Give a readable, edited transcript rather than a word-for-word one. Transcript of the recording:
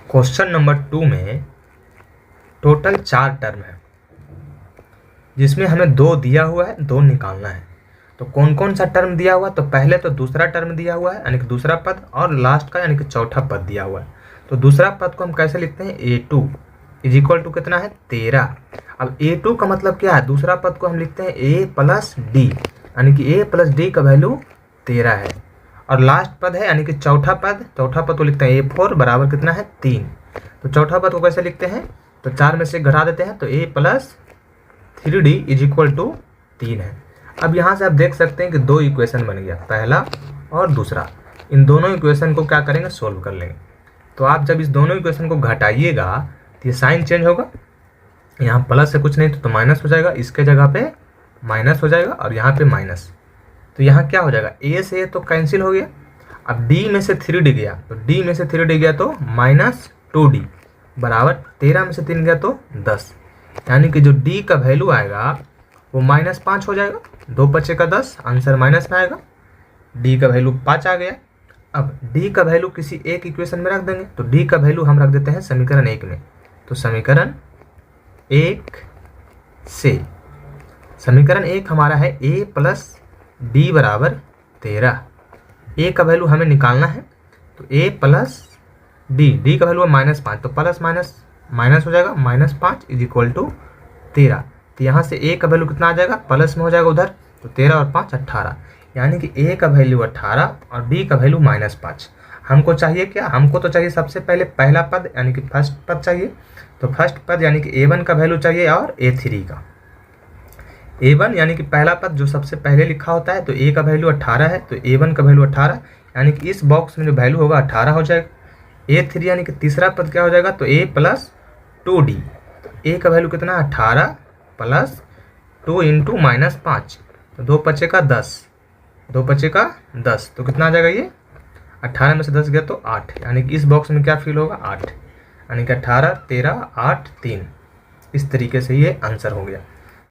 Question number 2 में total 4 term है, जिसमें हमें 2 दिया हुआ है, 2 निकालना है। तो कौन कौन सा टर्म दिया हुआ है? तो पहले तो दूसरा टर्म दिया हुआ है यानी कि दूसरा पद, और लास्ट का यानी कि चौथा पद दिया हुआ है। तो दूसरा पद को हम कैसे लिखते हैं? a2 इज इक्वल टू कितना है? 13। अब a2 का मतलब क्या है? दूसरा पद को हम लिखते हैं a प्लस डी, यानी कि a प्लस डी का वैल्यू 13 है। और लास्ट पद है यानी कि चौथा पद को लिखते हैं a4 बराबर कितना है? 3। तो चौथा पद को कैसे लिखते हैं? तो 4 में से घटा देते हैं, तो a plus 3d is equal to 3 है। अब यहाँ से आप देख सकते हैं कि 2 इक्वेशन बन गया, पहला और दूसरा। इन दोनों इक्वेशन को क्या करेंगे? सोल्व कर लेंगे। तो आप जब इस दोनों इक्वेशन को घटाइएगा तो ये साइन चेंज होगा, यहाँ प्लस से कुछ नहीं तो माइनस हो जाएगा, इसके जगह पे माइनस हो जाएगा और यहाँ पे माइनस। तो यहाँ क्या हो जाएगा? a से तो कैंसिल हो गया। अब d में से 3d गया, तो d में से 3d गया तो माइनस 2d बराबर 13 में से 3 गया तो 10, यानी कि जो d का वैल्यू आएगा वो -5 हो जाएगा। 2 पचे का 10, आंसर माइनस में आएगा। d का वैल्यू 5 आ गया। अब d का वैल्यू किसी एक इक्वेशन में रख देंगे, तो d का वैल्यू हम रख देते हैं समीकरण 1 में। तो समीकरण 1 से समीकरण 1 हमारा है a प्लस डी बराबर 13। a का वैल्यू हमें निकालना है, तो a प्लस डी का वैल्यू है -5, तो प्लस माइनस माइनस हो जाएगा, -5 इज इक्वल टू 13। तो यहाँ से a का वैल्यू कितना आ जाएगा? प्लस में हो जाएगा उधर, तो 13 और 5 18, यानी कि a का वैल्यू 18 और b का वैल्यू -5। हमको चाहिए क्या? हमको तो चाहिए सबसे पहले पहला पद यानी कि फर्स्ट पद चाहिए। तो फर्स्ट पद यानी कि a1 का वैल्यू चाहिए और a3 का। a1 यानी कि पहला पद जो सबसे पहले लिखा होता है, तो a का वैल्यू 18 है, तो a1 का वैल्यू 18, यानी कि इस बॉक्स में जो वैल्यू होगा 18 हो जाएगा। a3 यानी कि तीसरा पद क्या हो जाएगा? तो a प्लस 2d, तो a का वैल्यू कितना? 18 प्लस 2 इंटू -5, तो 2 पचे का 10, 2 पचे का 10, तो कितना आ जाएगा? ये 18 में से 10 गया तो 8, यानी कि इस बॉक्स में क्या फिल होगा? 8, यानी कि 18 13 8 3। इस तरीके से ये आंसर हो गया।